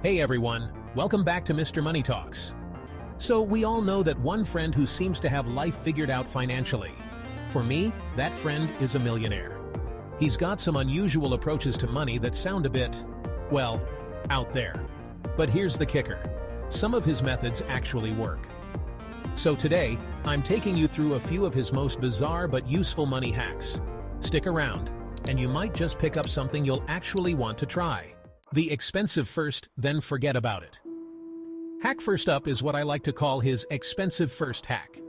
Hey everyone, welcome back to Mr. Money Talks. So we all know that one friend who seems to have life figured out financially. For me, that friend is a millionaire. He's got some unusual approaches to money that sound a bit, well, out there. But here's the kicker. Some of his methods actually work. So today, I'm taking you through a few of his most bizarre but useful money hacks. Stick around, and you might just pick up something you'll actually want to try. The expensive first, then forget about it. Hack first up is what I like to call his expensive first hack.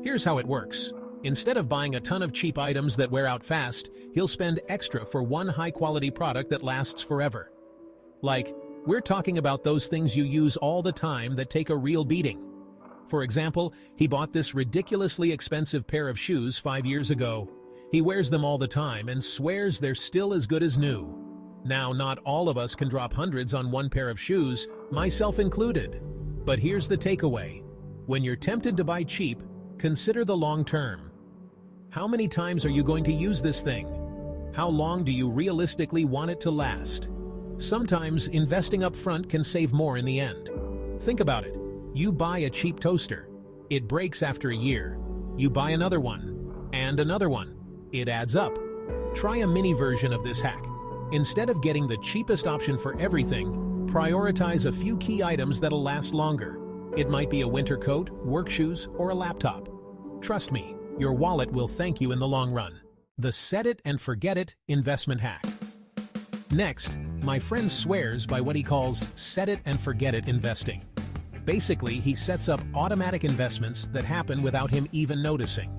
Here's how it works. Instead of buying a ton of cheap items that wear out fast, he'll spend extra for one high-quality product that lasts forever. Like, we're talking about those things you use all the time that take a real beating. For example, he bought this ridiculously expensive pair of shoes 5 years ago. He wears them all the time and swears they're still as good as new. Now, not all of us can drop hundreds on one pair of shoes, myself included. But here's the takeaway. When you're tempted to buy cheap, consider the long term. How many times are you going to use this thing? How long do you realistically want it to last? Sometimes investing up front can save more in the end. Think about it. You buy a cheap toaster. It breaks after a year. You buy another one, and another one. It adds up. Try a mini version of this hack. Instead of getting the cheapest option for everything, prioritize a few key items that'll last longer. It might be a winter coat, work shoes, or a laptop. Trust me, your wallet will thank you in the long run. The set it and forget it investment hack. Next, my friend swears by what he calls set it and forget it investing. Basically, he sets up automatic investments that happen without him even noticing.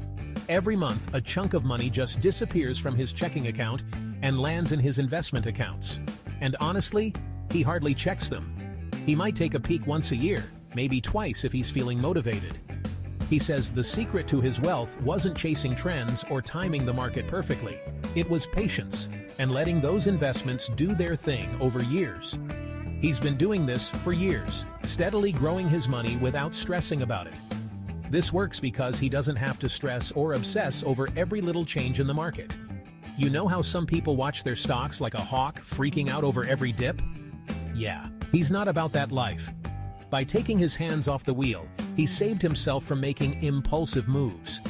Every month, a chunk of money just disappears from his checking account and lands in his investment accounts. And honestly, he hardly checks them. He might take a peek once a year, maybe twice if he's feeling motivated. He says the secret to his wealth wasn't chasing trends or timing the market perfectly. It was patience and letting those investments do their thing over years. He's been doing this for years, steadily growing his money without stressing about it. This works because he doesn't have to stress or obsess over every little change in the market. You know how some people watch their stocks like a hawk, freaking out over every dip? Yeah, he's not about that life. By taking his hands off the wheel, he saved himself from making impulsive moves.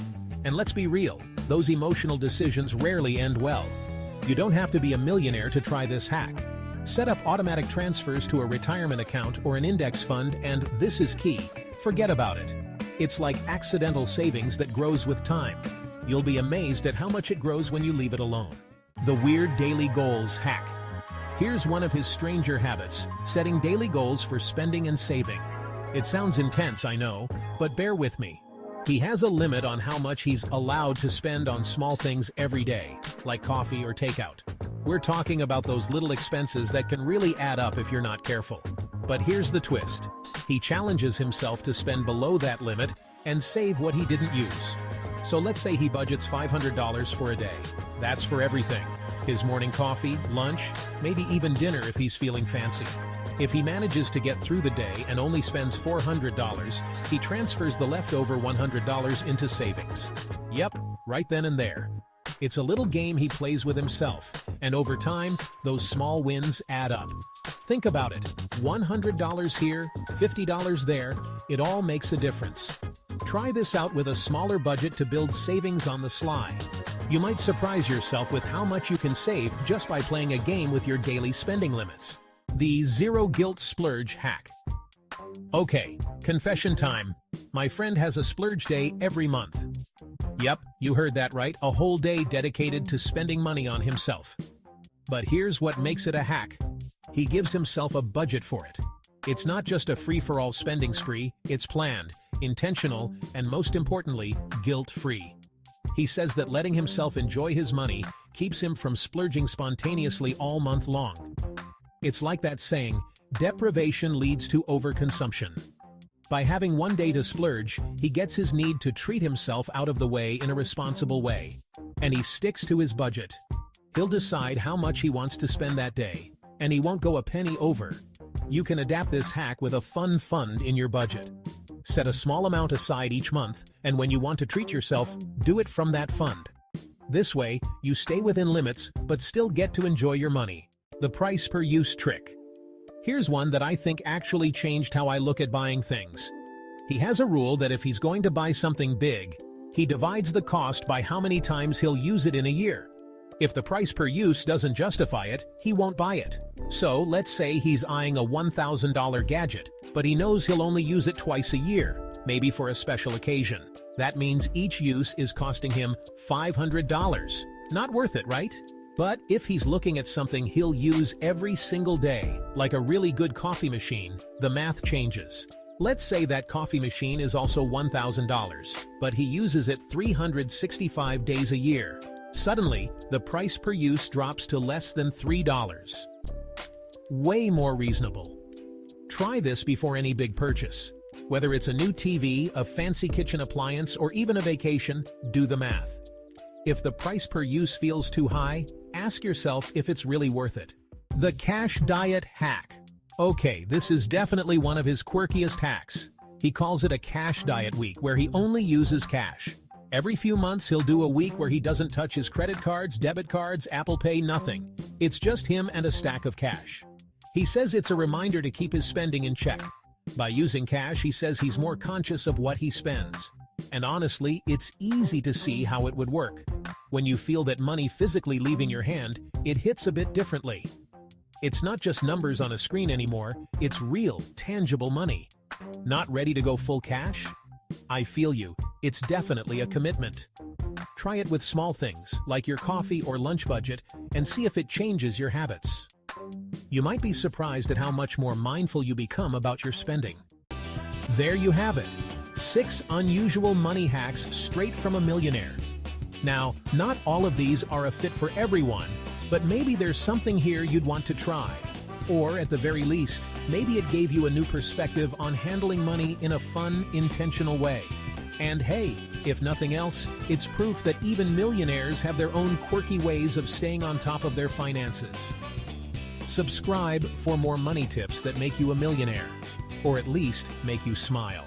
And let's be real, those emotional decisions rarely end well. You don't have to be a millionaire to try this hack. Set up automatic transfers to a retirement account or an index fund, and this is key, forget about it. It's like accidental savings that grows with time. You'll be amazed at how much it grows when you leave it alone. The weird daily goals hack. Here's one of his stranger habits, setting daily goals for spending and saving. It sounds intense, I know, but bear with me. He has a limit on how much he's allowed to spend on small things every day, like coffee or takeout. We're talking about those little expenses that can really add up if you're not careful. But here's the twist. He challenges himself to spend below that limit and save what he didn't use. So let's say he budgets $500 for a day. That's for everything. His morning coffee, lunch, maybe even dinner if he's feeling fancy. If he manages to get through the day and only spends $400, he transfers the leftover $100 into savings. Yep, right then and there. It's a little game he plays with himself, and over time, those small wins add up. Think about it. $100 here, $50 there, it all makes a difference. Try this out with a smaller budget to build savings on the sly. You might surprise yourself with how much you can save just by playing a game with your daily spending limits. The Zero Guilt Splurge Hack. Okay, confession time. My friend has a splurge day every month. Yep, you heard that right, a whole day dedicated to spending money on himself. But here's what makes it a hack. He gives himself a budget for it. It's not just a free-for-all spending spree, it's planned, intentional, and most importantly, guilt-free. He says that letting himself enjoy his money keeps him from splurging spontaneously all month long. It's like that saying, deprivation leads to overconsumption. By having one day to splurge, he gets his need to treat himself out of the way in a responsible way. And he sticks to his budget. He'll decide how much he wants to spend that day, and he won't go a penny over. You can adapt this hack with a fun fund in your budget. Set a small amount aside each month, and when you want to treat yourself, do it from that fund. This way, you stay within limits, but still get to enjoy your money. The price per use trick. Here's one that I think actually changed how I look at buying things. He has a rule that if he's going to buy something big, he divides the cost by how many times he'll use it in a year. If the price per use doesn't justify it, he won't buy it. So let's say he's eyeing a $1,000 gadget, but he knows he'll only use it twice a year, maybe for a special occasion. That means each use is costing him $500. Not worth it, right? But if he's looking at something he'll use every single day, like a really good coffee machine, the math changes. Let's say that coffee machine is also $1,000, but he uses it 365 days a year. Suddenly, the price per use drops to less than $3. Way more reasonable. Try this before any big purchase. Whether it's a new TV, a fancy kitchen appliance, or even a vacation, do the math. If the price per use feels too high, ask yourself if it's really worth it. The cash diet hack. Okay, this is definitely one of his quirkiest hacks. He calls it a cash diet week, where he only uses cash. Every few months, he'll do a week where he doesn't touch his credit cards, debit cards, Apple Pay, nothing. It's just him and a stack of cash. He says it's a reminder to keep his spending in check. By using cash, he says he's more conscious of what he spends. And honestly, it's easy to see how it would work. When you feel that money physically leaving your hand, it hits a bit differently. It's not just numbers on a screen anymore, it's real, tangible money. Not ready to go full cash? I feel you. It's definitely a commitment. Try it with small things, like your coffee or lunch budget, and see if it changes your habits. You might be surprised at how much more mindful you become about your spending. There you have it. 6 unusual money hacks straight from a millionaire. Now, not all of these are a fit for everyone, but maybe there's something here you'd want to try. Or, at the very least, maybe it gave you a new perspective on handling money in a fun, intentional way. And hey, if nothing else, it's proof that even millionaires have their own quirky ways of staying on top of their finances. Subscribe for more money tips that make you a millionaire, or at least make you smile.